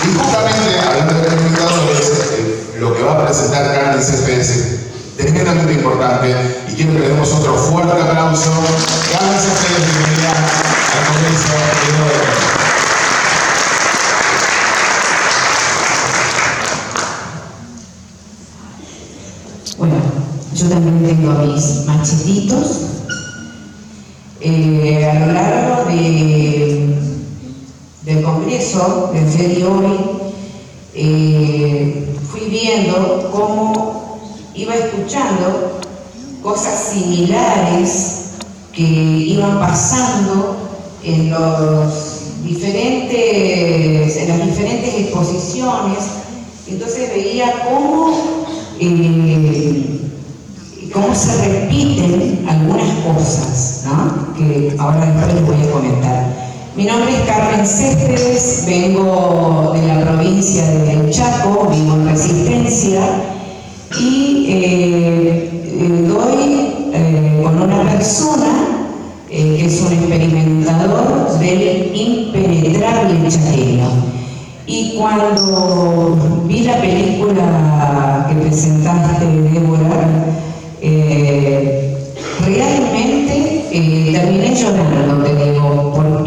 Y justamente, hablando de experimentadores, lo que va a presentar Carmen Céspedes tremendamente importante, y quiero que le demos otro fuerte aplauso. Carmen Céspedes, bienvenida al Congreso de hoy. Bueno, yo también tengo mis machetitos. A lo largo del Congreso, del FEDI hoy, fui viendo cómo iba escuchando cosas similares que iban pasando en las diferentes exposiciones. Entonces veía cómo se repiten algunas cosas, ¿no? Que ahora después les voy a comentar. Mi nombre es Carmen Céspedes, vengo de la provincia de Chaco, vivo en Resistencia, y doy con una persona que es un experimentador del impenetrable chaqueño. Y cuando vi la película que presentaste, Débora, realmente terminé llorando, te digo, porque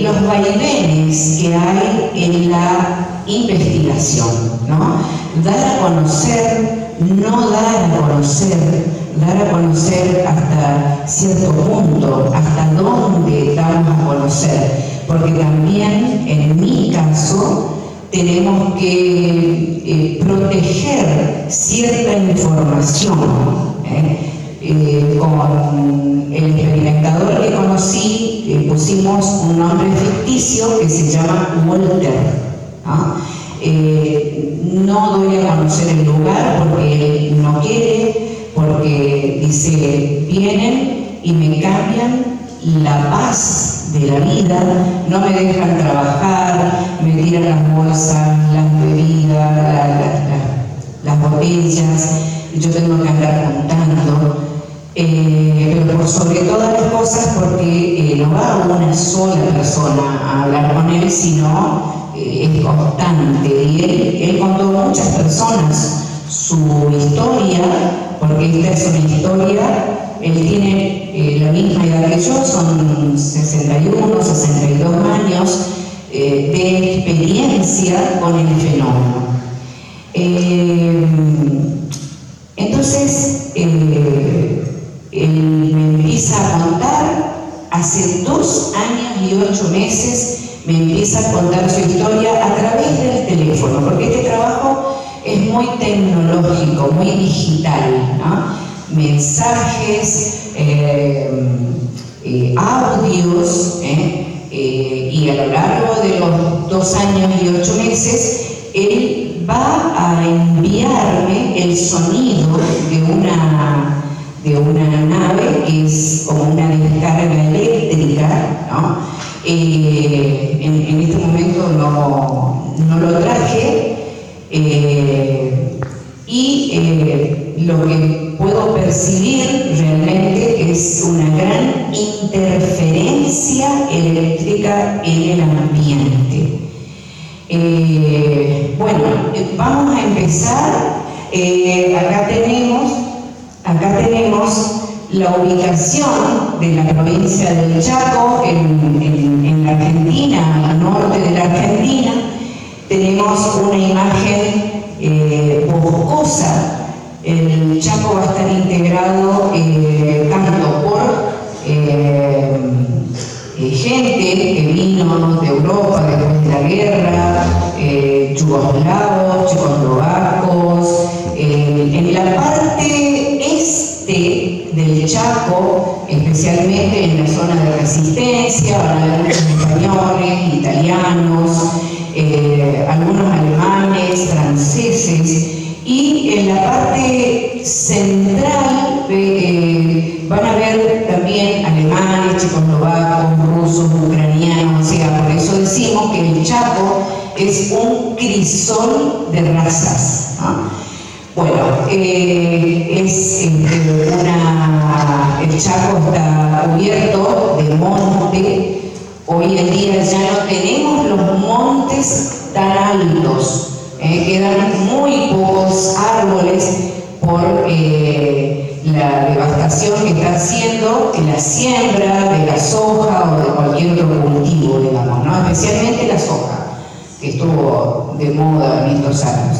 los vaivenes que hay en la investigación, ¿no? Dar a conocer, no dar a conocer, dar a conocer hasta cierto punto, hasta dónde damos a conocer, porque también en mi caso tenemos que proteger cierta información. Con el experimentador que conocí pusimos un nombre ficticio que se llama Walter, ¿no? No doy a conocer el lugar porque él no quiere, porque dice, vienen y me cambian la paz de la vida, no me dejan trabajar, me tiran las bolsas, las bebidas, las botellas, y yo tengo que andar contando, pero por sobre todas las cosas porque no va una sola persona a hablar con él, sino es constante, y él contó a muchas personas su historia, porque esta es una historia. Él tiene la misma edad que yo, son 61, 62 años de experiencia con el fenómeno. Entonces, él me empieza a contar, hace 2 años y 8 meses, me empieza a contar su historia a través del teléfono, porque este trabajo es muy tecnológico, muy digital, ¿no? Mensajes, audios, y a lo largo de los 2 años y 8 meses, él va a enviarme el sonido de una nave que es como una descarga eléctrica, ¿no? En este momento no lo traje, lo que puedo percibir realmente es una gran interferencia eléctrica en el ambiente. Bueno, vamos a empezar. Acá tenemos la ubicación de la provincia del Chaco en la Argentina, al norte de la Argentina. Tenemos una imagen boscosa. El Chaco va a estar integrado tanto por gente que vino de Europa después de la guerra, yugoslavos, checoslovacos. En la parte este del Chaco, especialmente en la zona de Resistencia, van a haber muchos españoles, italianos, algunos alemanes, franceses, y en la parte central van a haber también alemanes, checoslovacos, rusos, ucranianos. O sea, por eso decimos que el Chaco es un crisol de razas, ¿no? Bueno, el Chaco está cubierto de monte. Hoy hoy en día ya no tenemos los montes tan altos, quedan muy pocos árboles por la devastación que está haciendo la siembra de la soja o de cualquier otro cultivo, digamos, ¿no? Especialmente la soja, que estuvo de moda en estos años.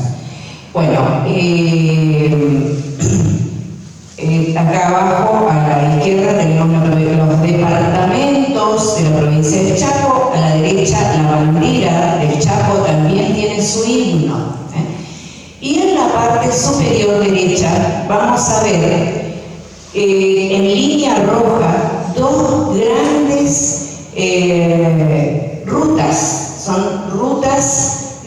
Bueno, acá abajo a la izquierda tenemos los departamentos de la provincia del Chaco, a la derecha la bandera del Chaco también tiene su himno. Y en la parte superior derecha vamos a ver en línea roja dos grandes rutas, son rutas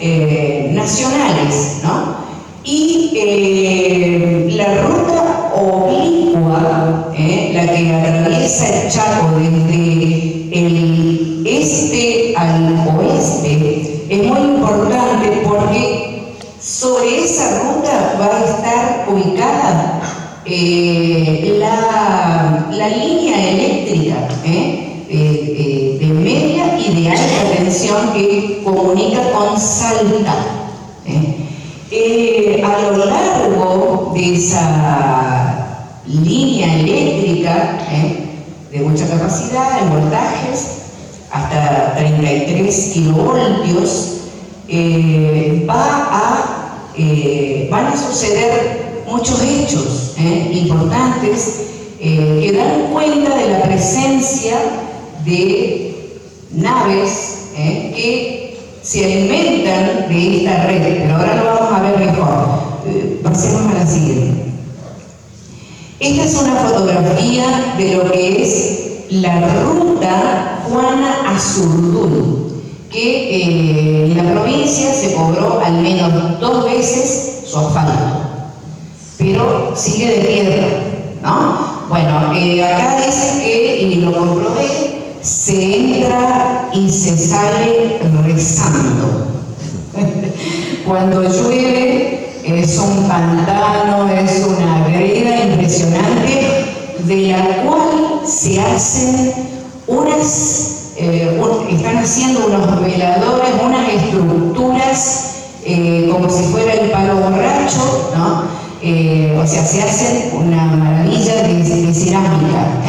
nacionales, ¿no? Y la ruta oblicua, la que atraviesa el Chaco desde el este al oeste, es muy importante porque sobre esa ruta va a estar ubicada la línea eléctrica de media y de alta tensión que comunica con Salta. A lo largo de esa línea eléctrica de mucha capacidad en voltajes, hasta 33 kilovoltios, van a suceder muchos hechos importantes que dan cuenta de la presencia de naves que se alimentan de esta red, pero ahora lo vamos a ver mejor. Pasemos a la siguiente. Esta es una fotografía de lo que es la ruta Juana Azurduy, que en la provincia se cobró al menos 2 veces su asfalto, pero sigue de tierra, ¿no? Bueno, acá dice que, y lo comprobé, se entra y se sale rezando. Cuando llueve es un pantano, es una greda impresionante, de la cual se hacen están haciendo unos veladores, unas estructuras como si fuera el palo borracho, ¿no? O sea, se hacen una maravilla de cerámica.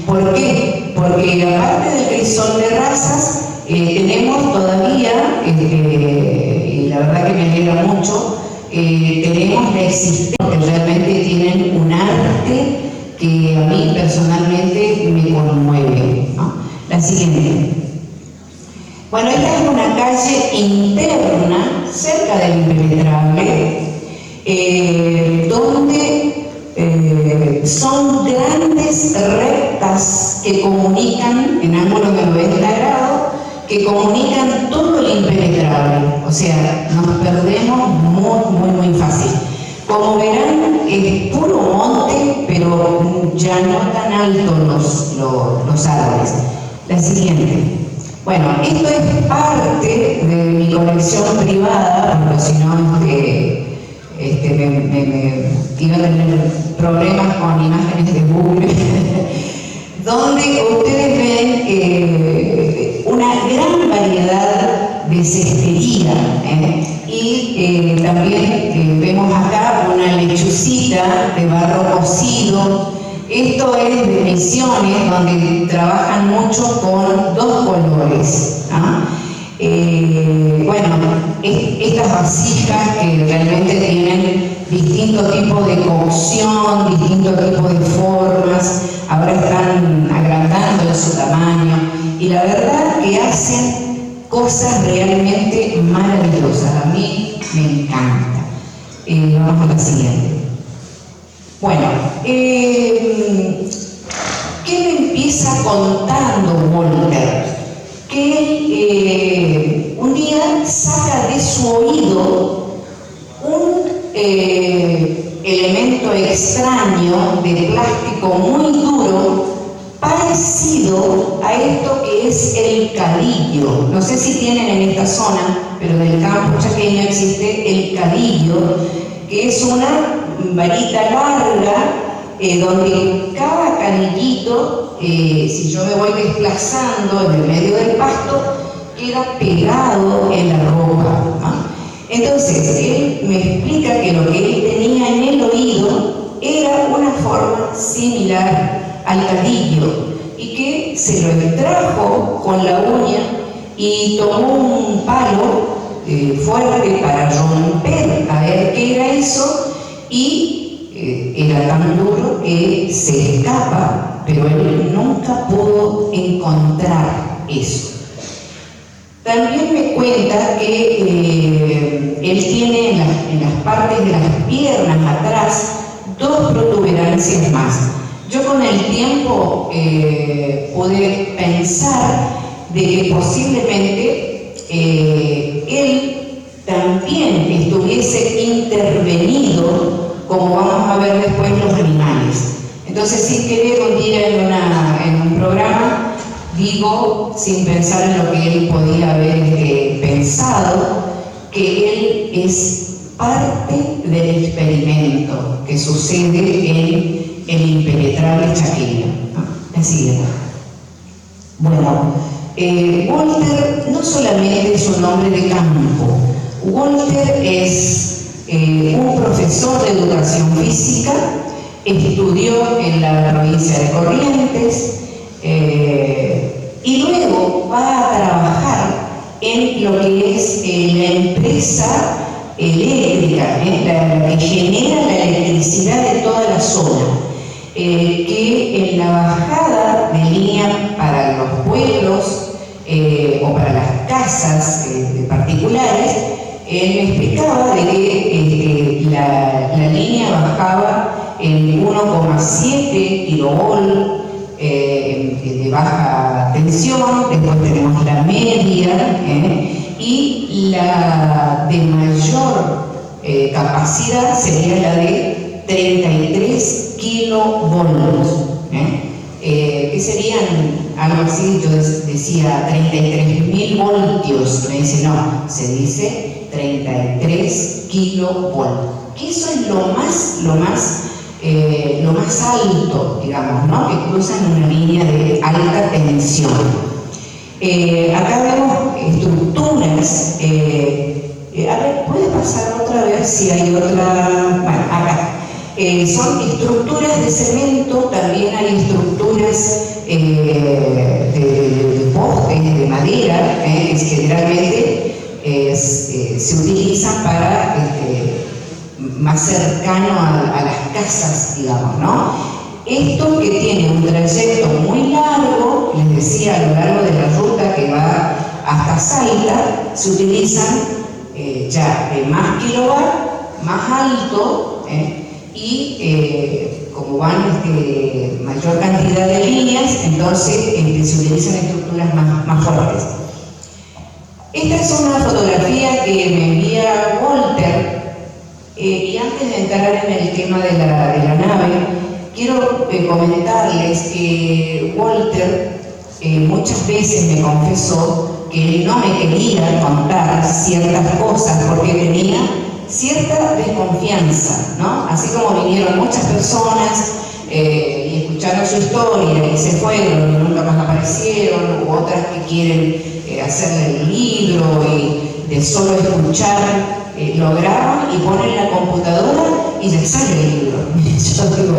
¿Por qué? Porque aparte del crisol de razas, tenemos todavía, y la verdad que me alegra mucho, tenemos la existencia, que realmente tienen un arte que a mí personalmente me conmueve, ¿no? La siguiente. Bueno, esta es una calle interna, cerca del Impenetrable, donde son grandes rectas que comunican, en ángulos de 90 grados, que comunican todo el Impenetrable. O sea, nos perdemos muy fácil. Como verán, es puro monte, pero ya no tan altos los árboles. La siguiente. Bueno, esto es parte de mi colección privada, porque si no me iba a tener problemas con imágenes de Google, donde ustedes ven una gran variedad de cestería, y también vemos acá una lechucita de barro cocido. Esto es de Misiones, donde trabajan mucho con 2 colores, ¿no? Bueno, estas vasijas que realmente tienen distintos tipos de cocción, distintos tipos de formas, ahora están agrandando en su tamaño, y la verdad que hacen cosas realmente maravillosas. A mí me encanta. Vamos a la siguiente. Bueno, ¿qué me empieza contando Walter? Que un día saca de su oído un elemento extraño de plástico muy duro, parecido a esto que es el cadillo. No sé si tienen en esta zona, pero del campo chaqueño existe el cadillo, que es una varita larga donde cada canillito, si yo me voy desplazando en el medio del pasto, queda pegado en la ropa, ¿no? Entonces, él me explica que lo que él tenía en el oído era una forma similar al cadillo y que se lo extrajo con la uña y tomó un palo fuerte para romper a ver qué era eso y era tan duro que se escapa, pero él nunca pudo encontrar eso. También me cuenta que él tiene en las partes de las piernas atrás 2 protuberancias más. Yo con el tiempo pude pensar de que posiblemente él también estuviese intervenido, como vamos a ver después, los animales. Entonces, sin querer, un día en un programa, digo, sin pensar en lo que él podía haber pensado, que él es parte del experimento que sucede en el impenetrable Chaqueño, ¿no? Así es. Bueno, Walter no solamente es un hombre de campo, Walter es un profesor de educación física, estudió en la provincia de Corrientes, y luego va a trabajar en lo que es la empresa eléctrica, la que genera la electricidad de toda la zona, que en la bajada de línea para los pueblos o para las casas particulares, él me explicaba de que la línea bajaba en 1,7 kilovolt de baja tensión, después tenemos la media y la de mayor capacidad sería la de 33 kilovolts, que serían algo así. Yo decía 33.000 voltios, me dice no, se dice 33 kilovolts, que eso es lo más alto, digamos, ¿no? Que cruzan una línea de alta tensión. Acá vemos estructuras. A ver, ¿puede pasar otra vez si hay otra? Bueno, acá. Son estructuras de cemento, también hay estructuras de postes, de madera, que generalmente se utilizan para más cercano a las casas, digamos, ¿no? Esto que tiene un trayecto muy largo, les decía, a lo largo de la ruta que va hasta Salta, se utilizan ya más kilowatt, más alto, y como van mayor cantidad de líneas, entonces se utilizan estructuras más fuertes. Esta es una fotografía que me envía Walter. Y antes de entrar en el tema de la nave, quiero comentarles que Walter muchas veces me confesó que él no me quería contar ciertas cosas porque tenía cierta desconfianza, ¿no? Así como vinieron muchas personas y escucharon su historia y se fueron y nunca más aparecieron, u otras que quieren hacerle el libro y de solo escuchar lo graban y ponen la computadora y ya sale el libro. Yo digo,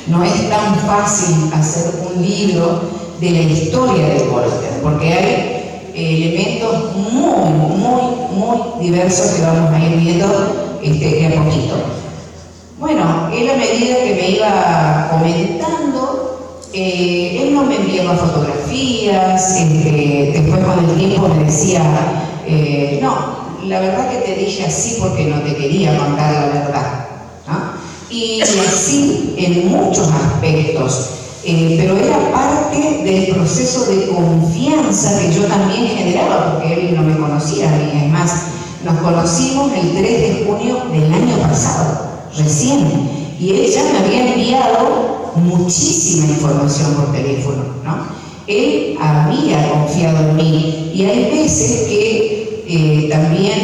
no es tan fácil hacer un libro de la historia de Walter, porque hay elementos muy diversos que vamos a ir viendo de a poquito. Bueno, él a medida que me iba comentando, él no me enviaba fotografías, después con el tiempo me decía, no, la verdad que te dije así porque no te quería contar la verdad, ¿no? Y así en muchos aspectos, pero era parte del proceso de confianza que yo también generaba, porque él no me conocía a mí. Es más, nos conocimos el 3 de junio del año pasado, recién, y él ya me había enviado muchísima información por teléfono, ¿no? Él había confiado en mí, y hay veces que también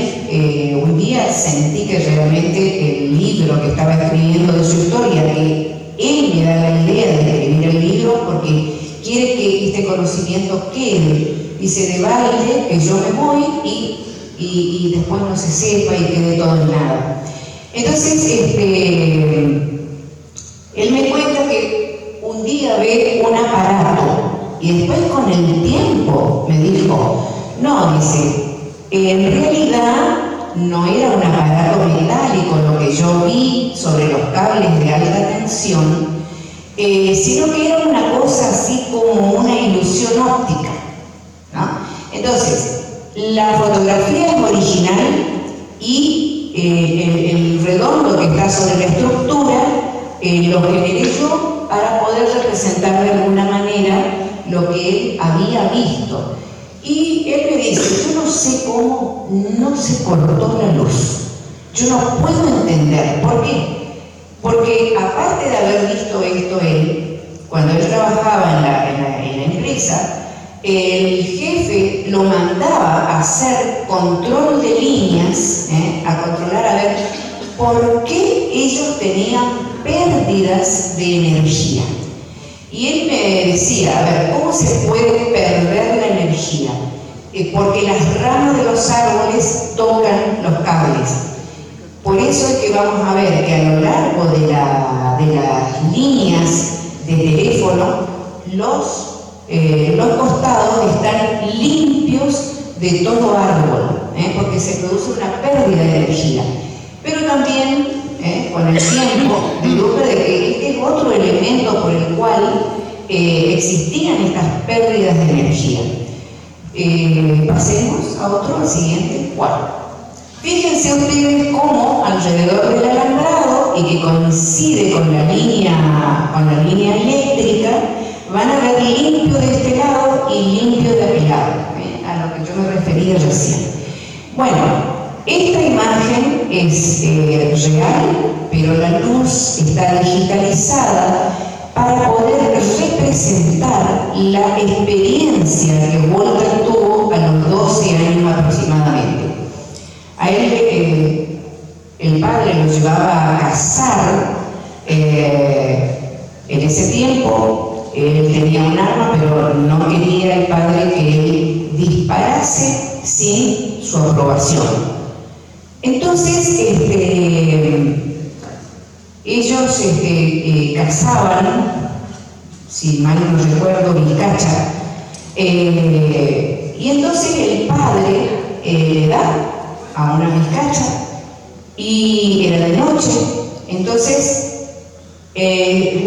un día sentí que realmente el libro que estaba escribiendo de su historia, que él me da la idea de escribir el libro porque quiere que este conocimiento quede. Dice, de balde que yo me voy y después no se sepa y quede todo en nada. Entonces, él me cuenta que un día ve un aparato y después con el tiempo me dijo, no, dice, en realidad no era un aparato metálico lo que yo vi sobre los cables de alta tensión, sino que era una cosa así como una ilusión óptica, ¿no? Entonces, la fotografía es original y el redondo que está sobre la estructura lo generé yo para poder representar de alguna manera lo que él había visto. Y él me dice, yo no sé cómo no se cortó la luz. Yo no puedo entender. ¿Por qué? Porque aparte de haber visto esto él, cuando él trabajaba en la empresa, el jefe lo mandaba a hacer control de líneas, a controlar a ver por qué ellos tenían pérdidas de energía. Y él me decía, a ver, ¿cómo se puede perder la energía? Porque las ramas de los árboles tocan los cables. Por eso es que vamos a ver que a lo largo de las líneas de teléfono, los costados están limpios de todo árbol, porque se produce una pérdida de energía. Pero también, con el tiempo, deduce de que este es otro elemento por el cual existían estas pérdidas de energía. Pasemos a otro, al siguiente cuadro. Fíjense ustedes cómo alrededor del alambrado, y que coincide con la línea eléctrica, van a ver limpio de este lado y limpio de aquel lado, a lo que yo me refería recién. Bueno, esta imagen es real, pero la luz está digitalizada para poder representar la experiencia que Walter tuvo a los 12 años aproximadamente. A él el padre lo llevaba a cazar. En ese tiempo él tenía un arma, pero no quería el padre que él disparase sin su aprobación. Entonces, ellos cazaban, si mal no recuerdo, vizcacha, y entonces el padre le da a una vizcacha y era de noche. Entonces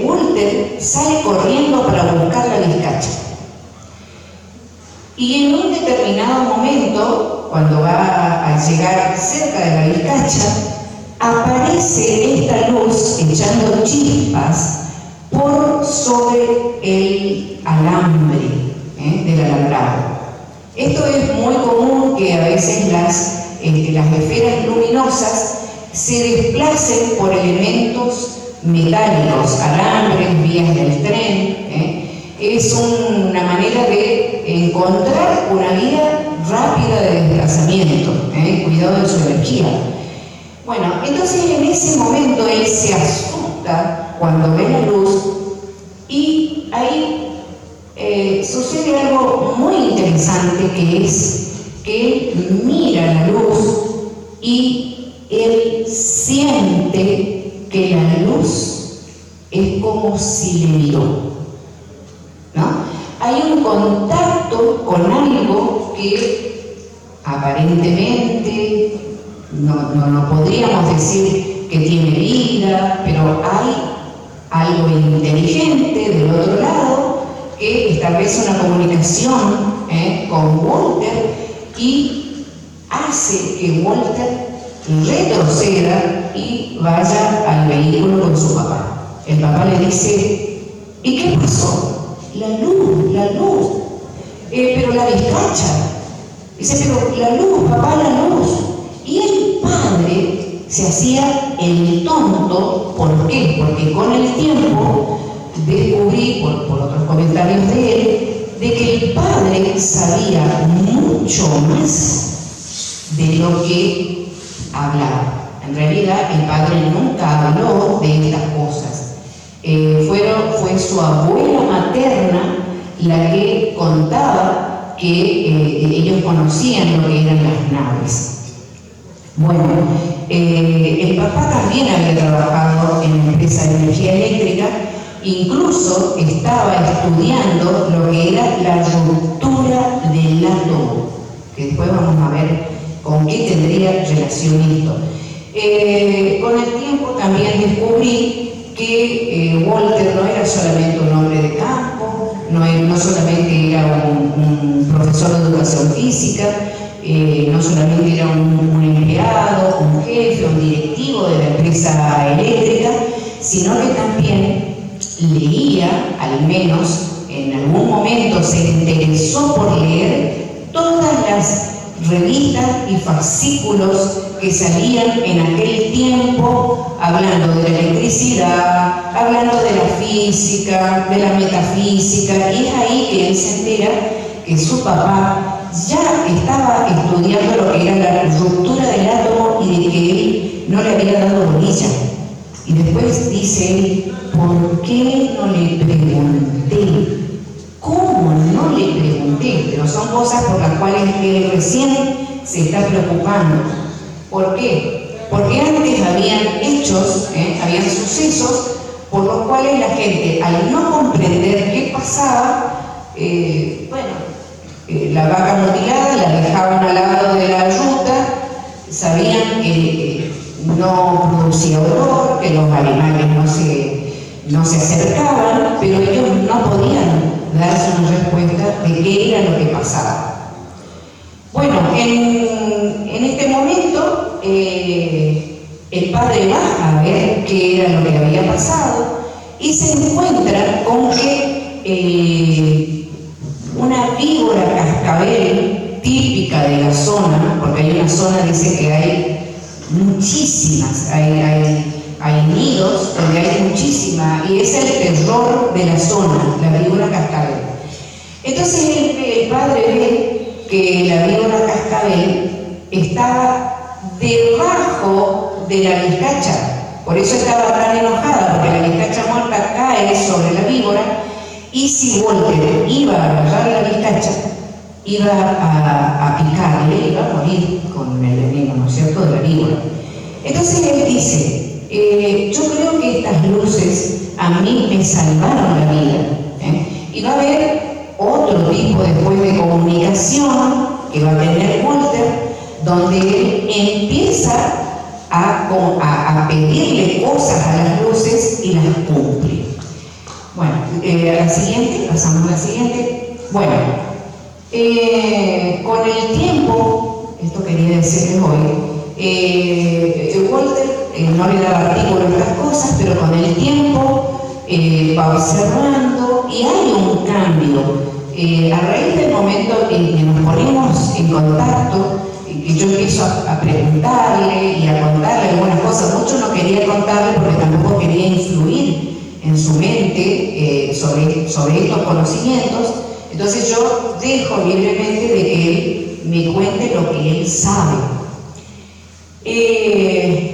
Walter sale corriendo para buscar la vizcacha, y en un determinado momento, cuando va a llegar cerca de la vizcacha, aparece esta luz echando chispas por sobre el alambre del alambrado. Esto es muy común, que a veces las esferas luminosas se desplacen por elementos metálicos, alambres, vías del tren. Es una manera de encontrar una vía rápida de desplazamiento, cuidado de su energía. Bueno, entonces en ese momento él se asusta cuando ve la luz, y ahí sucede algo muy interesante, que es que él mira la luz y él siente que la luz es como si le miró, ¿no? Hay un contacto con algo que aparentemente no podríamos decir que tiene vida, pero hay algo inteligente del otro lado que establece una comunicación con Walter y hace que Walter retroceda y vaya al vehículo con su papá. El papá le dice, ¿y qué pasó? La luz. Pero la vizcacha. Dice, pero la luz, papá, la luz. Y el padre se hacía el tonto. ¿Por qué? Porque con el tiempo descubrí, por otros comentarios de él, de que el padre sabía mucho más de lo que hablaba. En realidad, el padre nunca habló de estas cosas. Fue su abuela materna la que contaba que ellos conocían lo que eran las naves. Bueno, el papá también había trabajado en la empresa de energía eléctrica, incluso estaba estudiando lo que era la ruptura del átomo, que después vamos a ver con qué tendría relación esto. Con el tiempo también descubrí que Walter no era solamente un hombre de campo, no solamente era un profesor de educación física, no solamente era un empleado, un jefe, un directivo de la empresa eléctrica, sino que también leía, al menos en algún momento se interesó por leer todas las revistas y fascículos que salían en aquel tiempo, hablando de la electricidad, hablando de la física, de la metafísica, y es ahí que él se entera que su papá ya estaba estudiando lo que era la ruptura del átomo y de que él no le había dado bolilla. Y después dice él, ¿por qué no le pregunté? ¿Cómo no le pregunté? Pero son cosas por las cuales él recién se está preocupando. ¿Por qué? Porque antes habían hechos, habían sucesos por los cuales la gente, al no comprender qué pasaba, la vaca mutilada la dejaban al lado de la ruta, sabían que no producía olor, que los animales no se acercaban, pero ellos no podían darse una respuesta de qué era lo que pasaba. Bueno, en este momento el padre va a ver qué era lo que había pasado y se encuentra con que una víbora cascabel típica de la zona, porque hay una zona, dice que hay muchísimas, hay nidos donde hay muchísimas, y es el terror de la zona, la víbora cascabel. Entonces el padre ve que la víbora cascabel estaba debajo de la vizcacha, por eso estaba tan enojada, porque la vizcacha muerta cae sobre la víbora, y si Walter iba a agarrar la vizcacha, iba a picarle, iba a morir con el veneno, ¿no es cierto?, de la víbora. Entonces él dice, yo creo que estas luces a mí me salvaron la vida, y va a haber otro tipo después de comunicación que va a tener Walter, donde él empieza a pedirle cosas a las luces y las cumple. Bueno, a la siguiente, pasamos a la siguiente. Bueno, con el tiempo, esto quería decirles hoy, Walter no le daba artículos a estas cosas, pero con el tiempo va observando y hay un cambio. A raíz del momento en que nos ponemos en contacto, que yo empiezo a preguntarle y a contarle algunas cosas, mucho no quería contarle porque tampoco quería influir en su mente sobre estos conocimientos, entonces yo dejo libremente de que él me cuente lo que él sabe.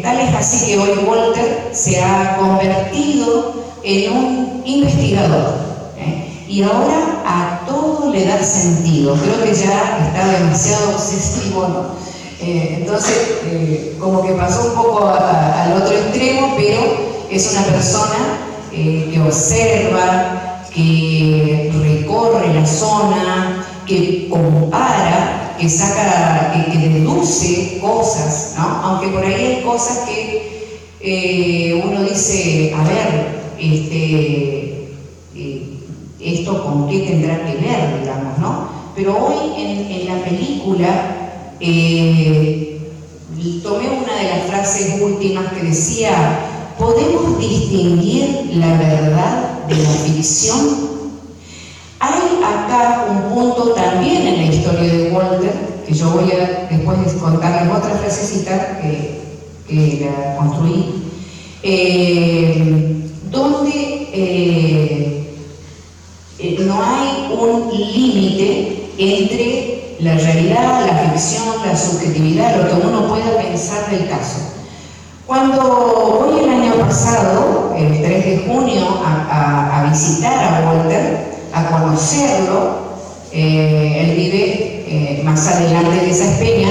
Tal es así que hoy Walter se ha convertido en un investigador, y ahora a todo le da sentido. Creo que ya está demasiado obsesivo, ¿no? Entonces, como que pasó un poco al otro extremo, pero es una persona que observa, que recorre la zona, que compara, que saca, que deduce cosas, ¿no? Aunque por ahí hay cosas que uno dice, a ver, esto con qué tendrá que ver, digamos, ¿no? Pero hoy en la película tomé una de las frases últimas que decía, ¿podemos distinguir la verdad de la ficción? Hay acá un punto también en la historia de Walter, que yo voy a después contarles otra frasecita que la construí, donde no hay un límite entre la realidad, la ficción, la subjetividad, lo que uno pueda pensar del caso. Cuando voy el año pasado, el 3 de junio, a visitar a Walter, a conocerlo, él vive más adelante de esa peña,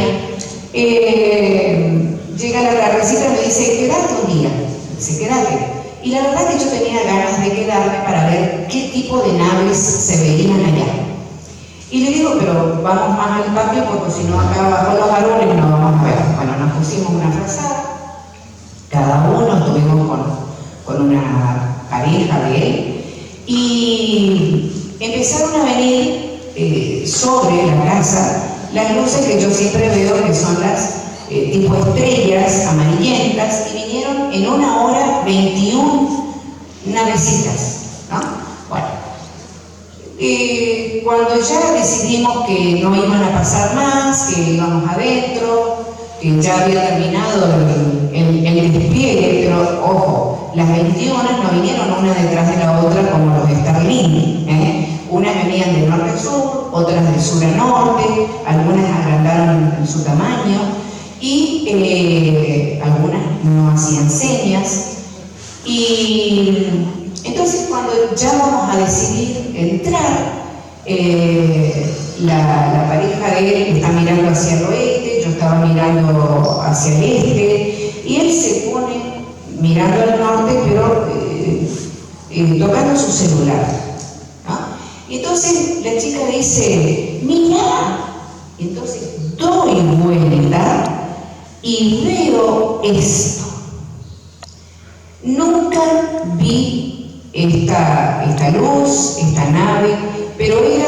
llega la tardecita y me dice, quédate un día. Dice, quédate. Y la verdad que yo tenía ganas de quedarme para ver qué tipo de naves se veían allá. Y le digo, pero vamos más al patio porque si no acá abajo los árboles no vamos a ver. Bueno, nos pusimos una frazada, cada uno estuvimos con una pareja de él y empezaron a venir sobre la casa las luces que yo siempre veo que son las tipo estrellas amarillentas y vinieron en 1 hora 21 navecitas, ¿no? Bueno, cuando ya decidimos que no iban a pasar más, que íbamos adentro, que ya había terminado el despliegue, pero ojo, las 21 no vinieron una detrás de la otra como los Starlink, Unas venían de norte a sur, otras de sur a norte, algunas agrandaron en su tamaño y algunas no hacían señas. Y entonces cuando ya vamos a decidir entrar, la pareja de él está mirando hacia el oeste, yo estaba mirando hacia el este, y él se pone mirando al norte, pero tocando su celular, ¿no? Y entonces la chica dice, mira, y entonces doy vuelta y veo esto. Nunca vi esta luz, esta nave, pero era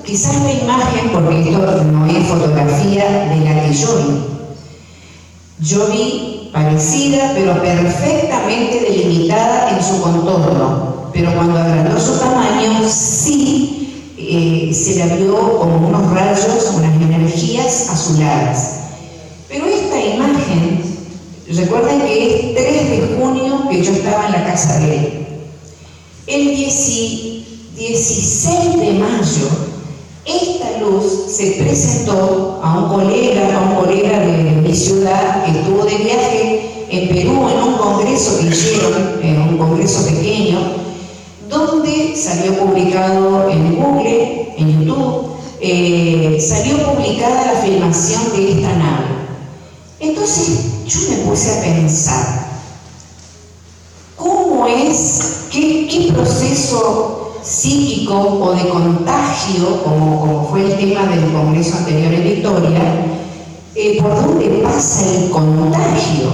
quizás la imagen, porque esto no es fotografía de la que yo vi. Yo vi parecida, pero perfectamente delimitada en su contorno, pero cuando agrandó su tamaño, sí se la vio como unos rayos, unas energías azuladas. Pero esta imagen, recuerden que es 3 de junio que yo estaba en la casa de él. El 16 de mayo, esta luz se presentó a un colega de mi ciudad que estuvo de viaje en Perú en un congreso que hicieron, un congreso pequeño, donde salió publicado en Google, en YouTube, salió publicada la filmación de esta nave. Entonces yo me puse a pensar, ¿cómo es, qué proceso psíquico o de contagio, como fue el tema del congreso anterior en Victoria, por dónde pasa el contagio,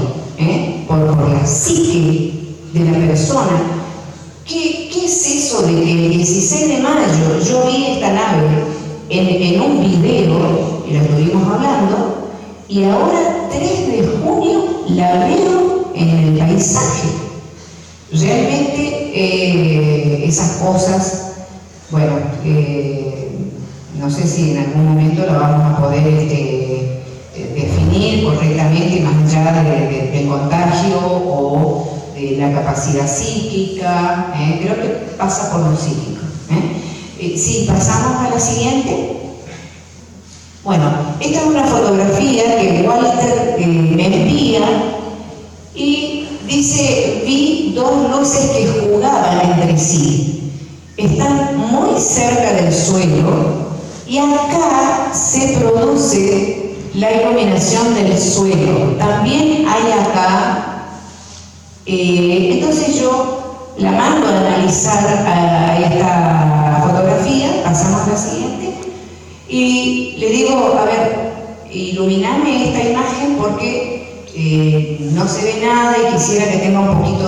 por la psique de la persona? ¿Qué es eso de que el 16 de mayo yo vi esta nave en un video, y lo estuvimos hablando, y ahora 3 de junio la veo en el paisaje? Realmente esas cosas, bueno, no sé si en algún momento lo vamos a poder definir correctamente, más allá del contagio o de la capacidad psíquica. Creo que pasa por lo psíquico. Si pasamos a la siguiente. Bueno, esta es una fotografía que Walter me envía y dice, vi 2 luces que jugaban entre sí. Están muy cerca del suelo y acá se produce la iluminación del suelo. También hay acá, entonces yo la mando a analizar a esta fotografía, pasamos a la siguiente, y le digo, a ver, iluminame esta imagen porque no se ve nada y quisiera que tenga un poquito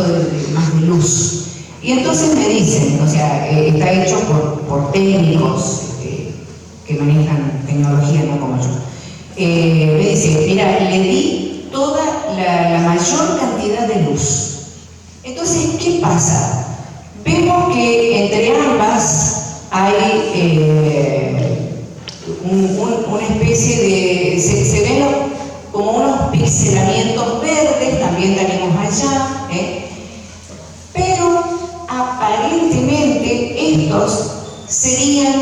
más de luz. Y entonces me dicen, o sea, está hecho por técnicos que manejan tecnología, no como yo. Me dice, mira, le di toda la mayor cantidad de luz. Entonces, ¿qué pasa? Vemos que entre ambas hay una especie de... se ven como unos pixelamientos verdes, también tenemos allá, pero aparentemente estos serían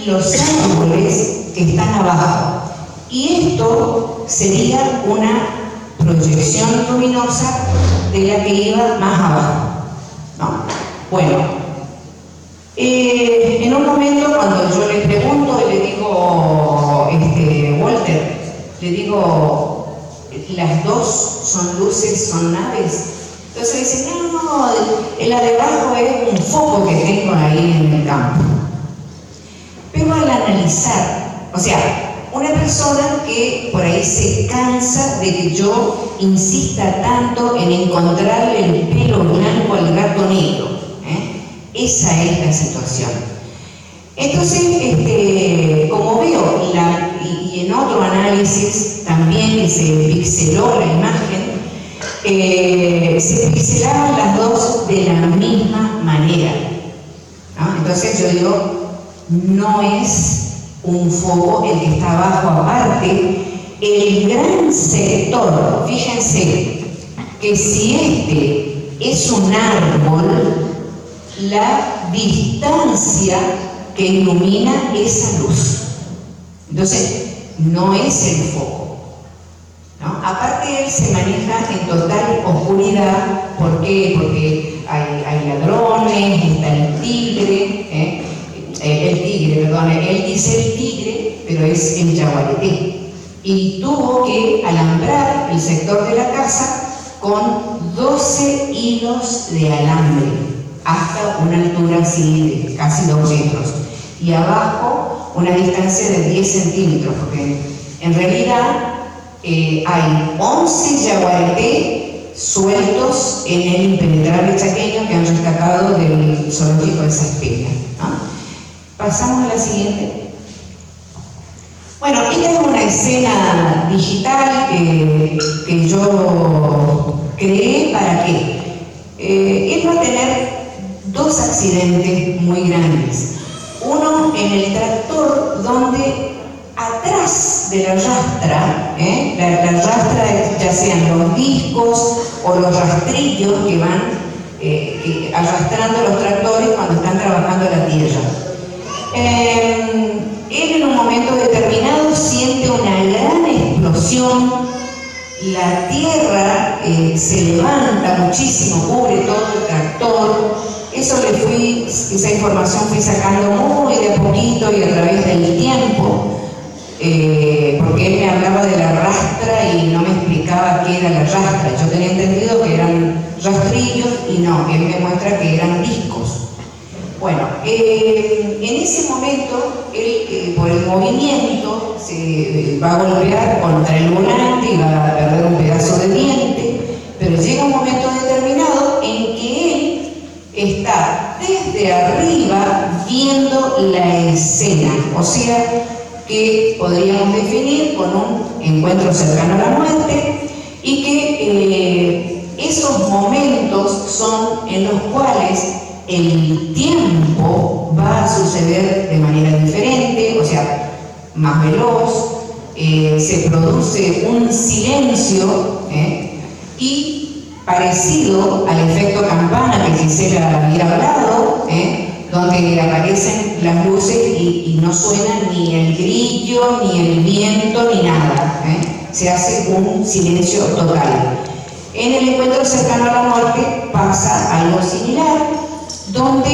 los árboles que están abajo, y esto sería una proyección luminosa de la que iba más abajo, ¿no? Bueno, en un momento cuando yo le pregunto y le digo, Walter, le digo, las dos son luces, son naves. Entonces dice, no, la de abajo es un foco que tengo ahí en el campo. Pero al analizar, o sea, una persona que por ahí se cansa de que yo insista tanto en encontrarle el pelo blanco al gato negro, esa es la situación. Entonces, como veo, y en otro análisis también que se pixeló la imagen, se pixelaban las dos de la misma manera, ¿no? Entonces yo digo, no es un foco el que está abajo. Aparte, el gran sector, fíjense que si es un árbol, la distancia que ilumina esa luz, entonces no es el foco, ¿no? Aparte él se maneja en total oscuridad. ¿Por qué? Porque hay ladrones, está el tigre, él dice el tigre, pero es el yaguareté, y tuvo que alambrar el sector de la casa con 12 hilos de alambre hasta una altura así de casi 2 metros, y abajo una distancia de 10 centímetros, porque en realidad hay 11 yaguareté sueltos en el impenetrable chaqueño que han rescatado del zoológico de Saspilla, ¿no? Pasamos a la siguiente. Bueno, esta es una escena digital que yo creé. ¿Para qué? Él va a tener 2 accidentes muy grandes. Uno en el tractor, donde atrás de la rastra, la rastra, ya sean los discos o los rastrillos que van arrastrando los tractores cuando están trabajando la tierra. Él en un momento determinado siente una gran explosión, la tierra se levanta muchísimo, cubre todo el tractor. Esa información fui sacando muy de a poquito y a través del tiempo, porque él me hablaba de la rastra y no me explicaba qué era la rastra. Yo tenía entendido que eran rastrillos y no, él me muestra que eran discos. Bueno, en ese momento, él por el movimiento se va a golpear contra el volante y va a perder un pedazo de diente, pero llega un momento determinado en que él está desde arriba viendo la escena, o sea que podríamos definir con un encuentro cercano a la muerte, y que esos momentos son en los cuales el tiempo va a suceder de manera diferente, o sea, más veloz, se produce un silencio, y parecido al efecto campana que Gisela había hablado, donde aparecen las luces y no suena ni el grillo, ni el viento, ni nada, se hace un silencio total. En el encuentro cercano a la muerte pasa algo similar, donde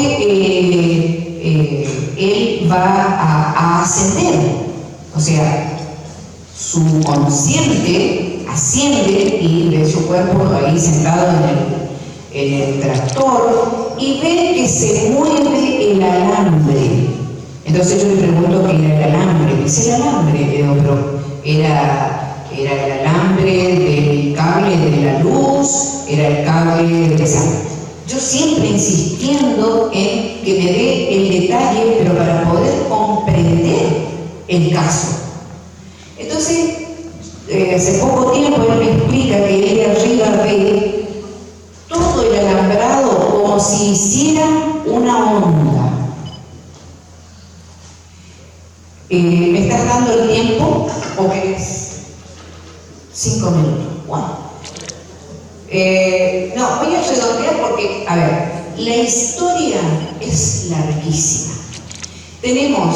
él va a ascender, o sea, su consciente asciende y ve su cuerpo ahí sentado en el tractor y ve que se mueve el alambre. Entonces yo le pregunto qué era el alambre. Dice el alambre, pero era el alambre del cable de la luz, era el cable de esa. Yo siempre insistiendo en que me dé el detalle, pero para poder comprender el caso. Entonces, hace poco tiempo él me explica que él de arriba ve todo el alambrado como si hiciera una onda. ¿Me estás dando el tiempo o querés 5 minutos? Bueno. No, voy a redondear porque, a ver, la historia es larguísima. Tenemos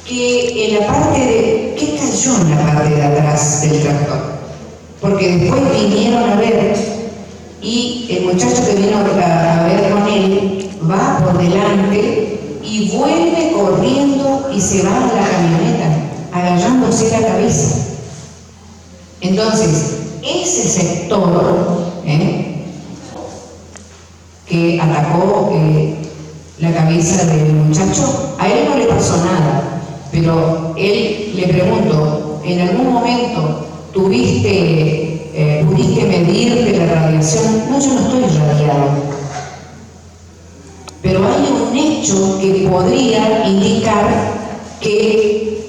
que en la parte de... ¿Qué cayó en la parte de atrás del tractor? porque después vinieron a ver y el muchacho que vino a ver con él va por delante y vuelve corriendo y se va a la camioneta, agarrándose la cabeza. Entonces, ese sector que atacó la cabeza del muchacho, a él no le pasó nada, pero él, le pregunto, ¿en algún momento pudiste medir la radiación? No, yo no estoy radiado, pero hay un hecho que podría indicar que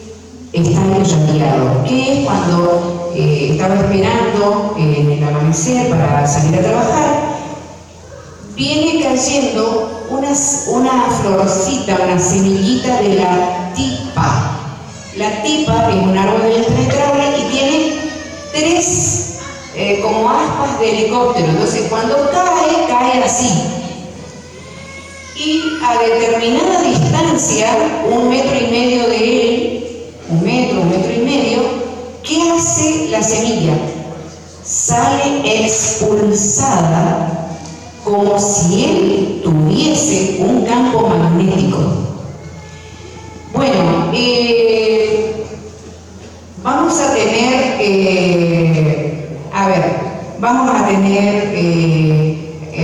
está irradiado, que es cuando estaba esperando en el amanecer para salir a trabajar, viene cayendo una florcita, una semillita de la tipa. La tipa es un árbol impenetrable y tiene 3 como aspas de helicóptero. Entonces cuando cae así. Y a determinada distancia, 1,5 metros de él, 1 metro y medio, ¿qué hace la semilla? Sale expulsada como si él tuviese un campo magnético. Bueno, vamos a tener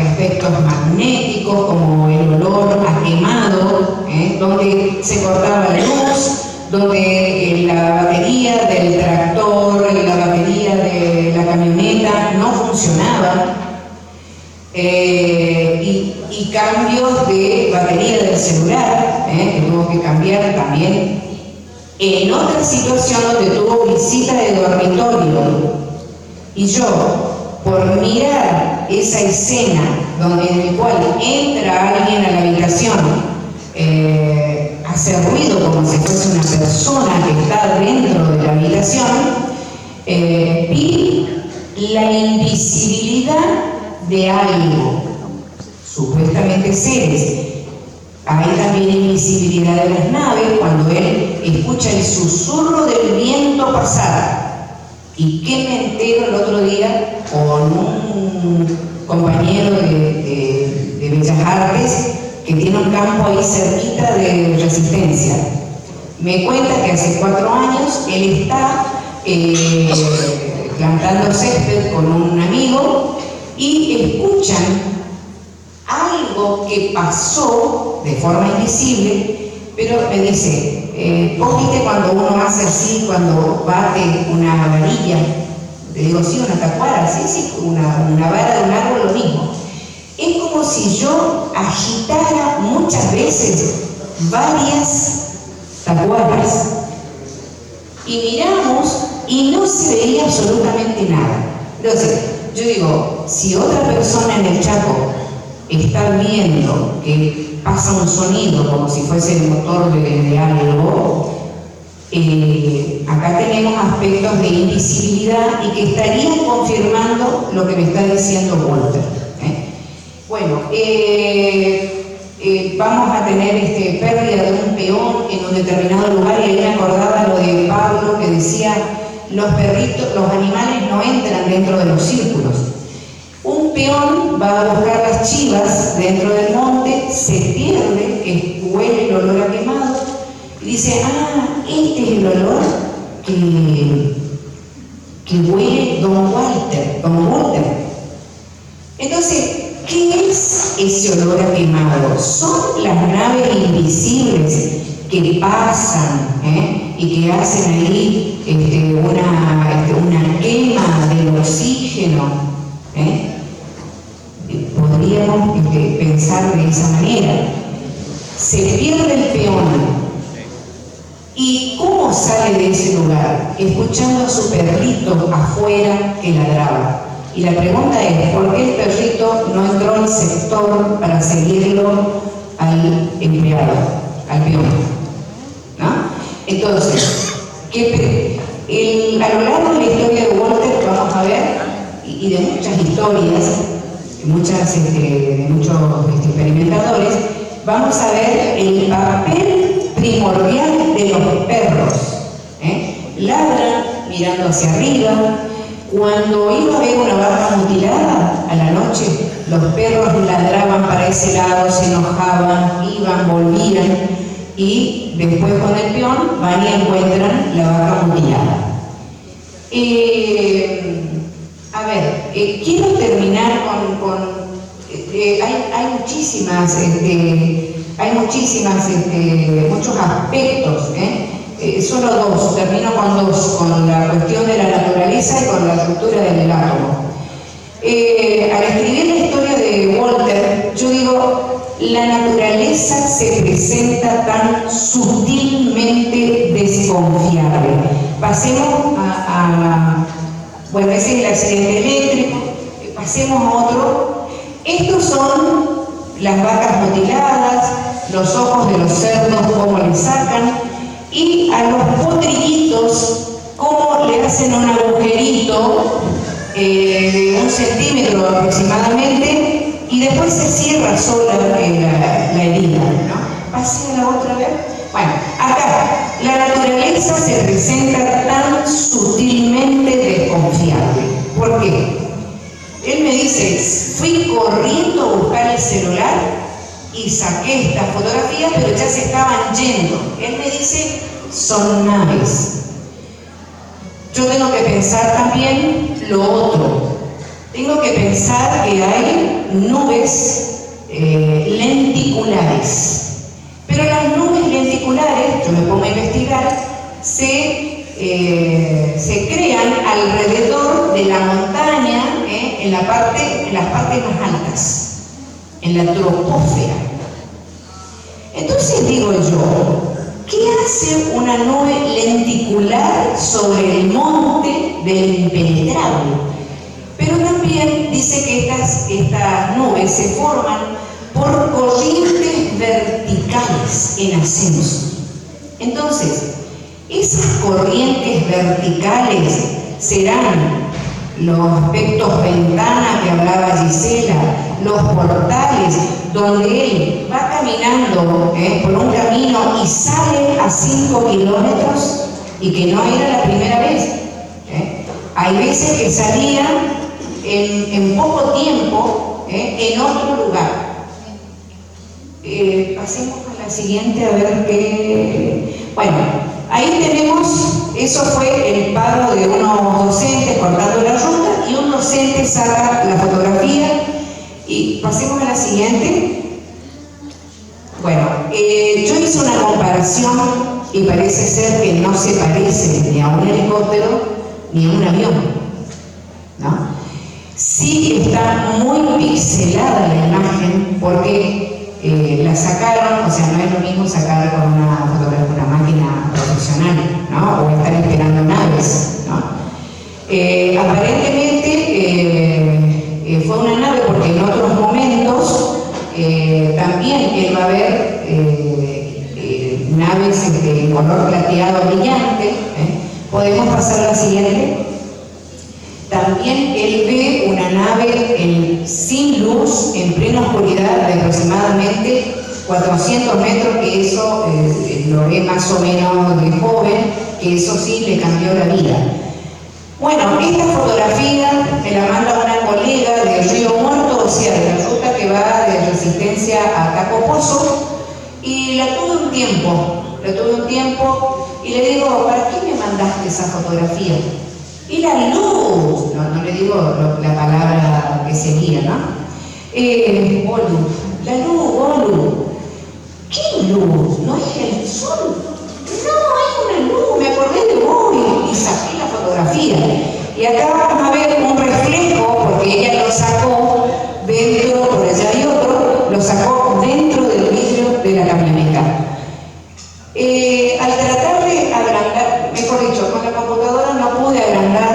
aspectos magnéticos como el olor a quemado, donde se cortaba la luz, donde la batería del tractor, la batería de la camioneta no funcionaba. Y cambios de batería del celular, que tuvo que cambiar también. En otra situación donde tuvo visita de dormitorio, y yo, por mirar esa escena en el cual entra alguien a la habitación, hace ruido como si fuese una persona que está dentro de la habitación, vi la invisibilidad de algo, supuestamente seres. Hay también invisibilidad de las naves cuando él escucha el susurro del viento pasar. ¿Y qué me entero el otro día con un compañero de Bellas Artes que tiene un campo ahí cerquita de Resistencia? Me cuenta que hace 4 años él está plantando césped con un amigo y escuchan algo que pasó de forma invisible, pero me dice, ¿vos viste cuando uno hace así, cuando bate una varilla? Le digo, sí, una tacuara, sí, una vara de un árbol, lo mismo. Es como si yo agitara muchas veces varias tacuaras. Y miramos y no se veía absolutamente nada. Entonces, yo digo, si otra persona en el Chaco está viendo que pasa un sonido como si fuese el motor de algo, acá tenemos aspectos de invisibilidad y que estarían confirmando lo que me está diciendo Walter. Bueno, vamos a tener pérdida de un peón en un determinado lugar, y ahí me acordaba lo de Pablo que decía, los animales no entran dentro de los círculos. Un peón va a buscar las chivas dentro del monte, se pierde, que huele el olor a quemado, y dice, este es el olor que huele Don Walter. Entonces, ¿qué es ese olor a quemado? Son las naves invisibles que pasan y que hacen ahí una quema del oxígeno. Podríamos pensar de esa manera. Se pierde el peón. ¿Y cómo sale de ese lugar? Escuchando a su perrito afuera que ladraba. Y la pregunta es, ¿por qué el perrito no entró al sector para seguirlo al empleado, al peón? ¿No? Entonces, a lo largo de la historia de Walter vamos a ver, y de muchas historias, de muchos experimentadores, vamos a ver el papel primordial de los perros. Ladran mirando hacia arriba, Cuando iba a ver una vaca mutilada a la noche, los perros ladraban para ese lado, se enojaban, iban, volvían, y después con el peón van y encuentran la vaca mutilada. Quiero terminar hay muchos aspectos, solo dos, termino con dos, con la cuestión de la naturaleza y con la estructura del átomo. Al escribir la historia de Walter, yo digo, la naturaleza se presenta tan sutilmente desconfiable. Pasemos bueno, ese es el accidente eléctrico, pasemos a otro. Estos son las vacas mutiladas, los ojos de los cerdos, cómo le sacan, y a los potrillitos, cómo le hacen un agujerito de 1 centímetro aproximadamente, y después se cierra sola la herida, ¿no? Pase a la otra vez. Bueno, acá, la naturaleza se presenta tan sutilmente desconfiable. ¿Por qué? Él me dice, fui corriendo a buscar el celular y saqué esta fotografía, pero ya se estaban yendo. Él me dice, son naves. Yo tengo que pensar también lo otro. Tengo que pensar que hay nubes lenticulares. Pero las nubes lenticulares, yo me pongo a investigar, se crean alrededor de la montaña, en las partes más altas, en la troposfera. Entonces digo yo, ¿qué hace una nube lenticular sobre el monte del impenetrable? Pero también dice que estas nubes se forman por corrientes verticales en ascenso. Entonces, esas corrientes verticales serán los aspectos ventana que hablaba Gisela, los portales, donde él va caminando por un camino y sale a 5 kilómetros y que no era la primera vez. Hay veces que salía en poco tiempo en otro lugar. Pasemos a la siguiente a ver qué. Bueno, ahí tenemos, eso fue el paro de unos docentes cortando la ruta, y un docente saca la fotografía. Y pasemos a la siguiente. Bueno, yo hice una comparación y parece ser que no se parece ni a un helicóptero ni a un avión, ¿no? Sí está muy pixelada la imagen porque la sacaron, o sea, no es lo mismo sacar con una máquina profesional, ¿no? O estar esperando naves, ¿no? Aparentemente fue una nave porque en otros momentos también él va a ver naves en color plateado brillante. Podemos pasar a la siguiente. También él ve una nave sin luz, en plena oscuridad, de aproximadamente 400 metros, que eso lo ve más o menos de joven, que eso sí le cambió la vida. Bueno, esta fotografía me la manda una colega de Río Muerto, o sea, de la ruta que va de Resistencia a Taco Pozo, y la tuve un tiempo, y le digo, ¿para qué me mandaste esa fotografía? Y la luz, no le digo la palabra que seguía, ¿no? Bolu, la luz, Bolu. ¿Qué luz? ¿No es el sol? No, es una luz, me acordé de vos y saqué la fotografía. Y acá vamos a ver un reflejo, porque ella lo sacó dentro, por allá hay otro, lo sacó dentro del vidrio de la camioneta. Al tratar de agrandar, mejor dicho, con la computadora no pude agrandar,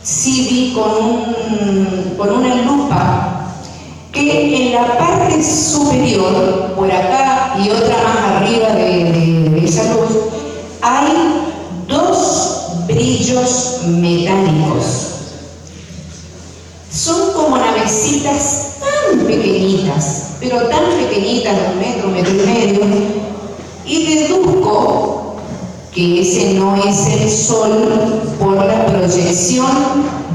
sí vi con una lupa que en la parte superior, por acá y otra más arriba de esa luz, hay 2 brillos metálicos. Son como navecitas tan pequeñitas, pero tan pequeñitas, de 1 metro, 1,5 metros, y deduzco que ese no es el sol por la proyección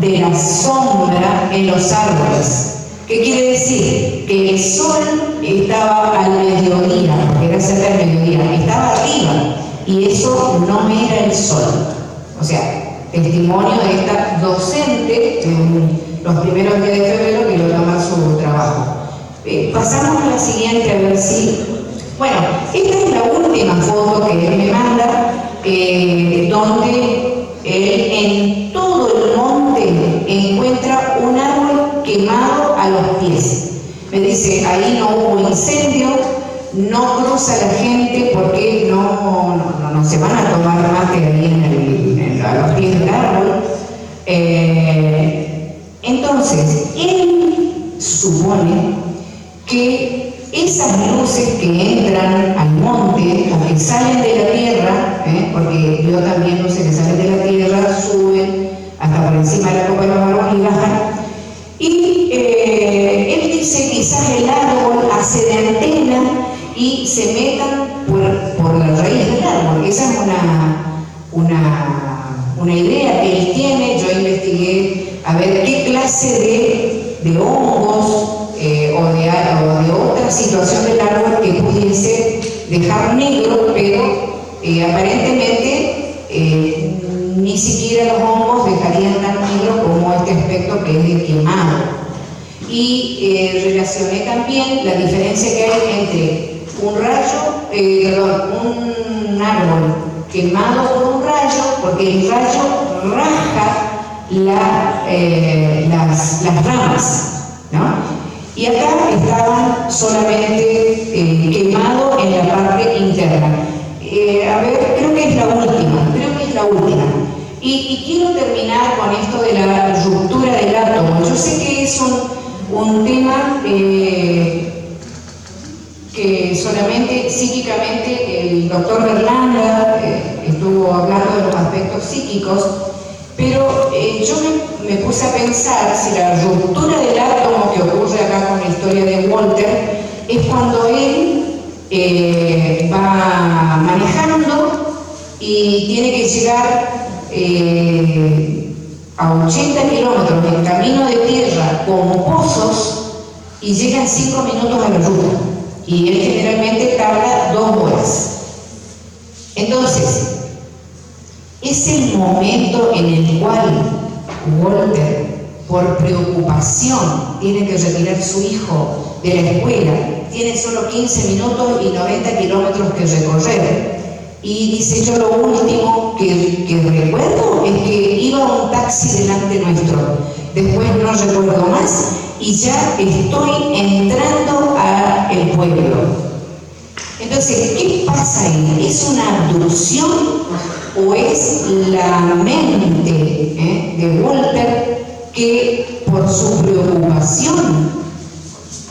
de la sombra en los árboles. ¿Qué quiere decir? Que el sol estaba al mediodía, porque era cerca del mediodía, estaba arriba, y eso no era el sol. O sea, testimonio de esta docente en los primeros días de febrero que lo toma su trabajo. Pasamos a la siguiente, a ver si... Bueno, esta es la última foto que él me manda, donde él en todo el monte encuentra un árbol quemado a los pies. Me dice, ahí no hubo incendio, no cruza la gente porque no se van a tomar mate ahí a los pies del árbol. Entonces, él supone que esas luces que entran al monte o que salen de la tierra, porque yo también luces que salen de la tierra, suben hasta por encima de la copa de los árboles y bajan, y él dice quizás el árbol hace de antena y se metan por la raíz del árbol. Esa es una idea que él tiene. Yo investigué a ver qué clase de hongos o de otra situación del árbol que pudiese dejar negro, pero aparentemente ni siquiera los hongos dejarían tan negro como este aspecto que es de quemado. Y relacioné también la diferencia que hay entre un árbol quemado por un rayo, porque el rayo rasga las ramas, ¿no? Y acá estaban solamente quemados en la parte interna. A ver, creo que es la última. Y quiero terminar con esto de la ruptura del átomo. Yo sé que es un tema que solamente psíquicamente el doctor Berlanda estuvo hablando de los aspectos psíquicos, pero yo me puse a pensar si la ruptura del átomo que ocurre acá con la historia de Walter es cuando él va manejando y tiene que llegar a 80 kilómetros en camino de tierra con pozos y llega en 5 minutos a la ruta, y él generalmente tarda 2 horas. Entonces, es el momento en el cual Walter, por preocupación, tiene que retirar a su hijo de la escuela, tiene solo 15 minutos y 90 kilómetros que recorrer. Y dice, yo lo último que recuerdo es que iba un taxi delante nuestro, después no recuerdo más y ya estoy entrando al pueblo. Entonces, ¿qué pasa ahí? ¿Es una abducción o es la mente de Walter que por su preocupación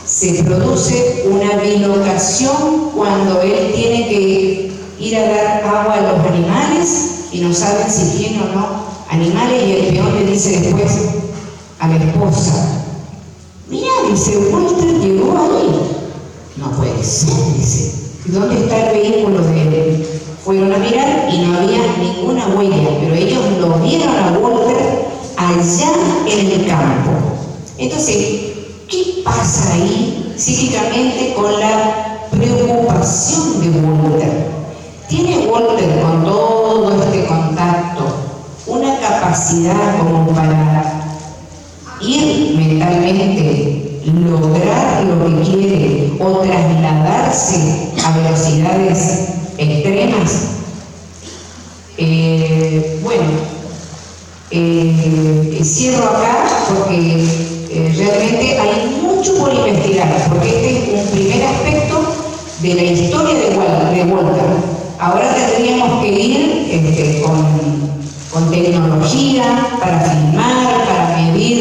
se produce una bilocación cuando él tiene que ir a dar agua a los animales y no saben si tiene o no animales, y el peón le dice después a la esposa, mira, dice, Walter llegó ahí. No puede ser, dice. ¿Dónde está el vehículo de él? Fueron a mirar y no había ninguna huella, pero ellos lo vieron a Walter allá en el campo. Entonces, ¿qué pasa ahí psíquicamente con la preocupación de Walter? ¿Tiene Walter, con todo este contacto, una capacidad como para ir mentalmente, lograr lo que quiere o trasladarse a velocidades extremas? Cierro acá porque realmente hay mucho por investigar, porque este es un primer aspecto de la historia de Walter. Ahora tendríamos que ir con tecnología para filmar, para medir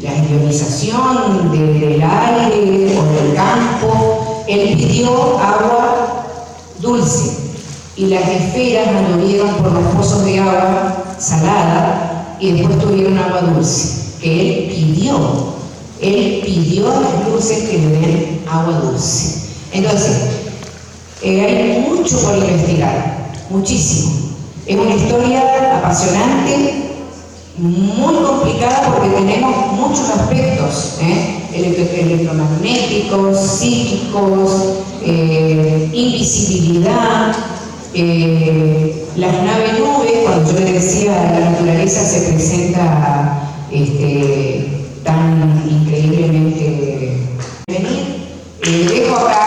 la ionización del aire o del campo. Él pidió agua dulce y las esferas anduvieron por los pozos de agua salada y después tuvieron agua dulce, que él pidió. Él pidió a las luces que le den agua dulce. Entonces, Hay mucho por investigar, muchísimo. Es una historia apasionante, muy complicada porque tenemos muchos aspectos, electromagnéticos, psíquicos, invisibilidad, las naves nubes. Cuando yo le decía, la naturaleza se presenta tan increíblemente venir. Dejo acá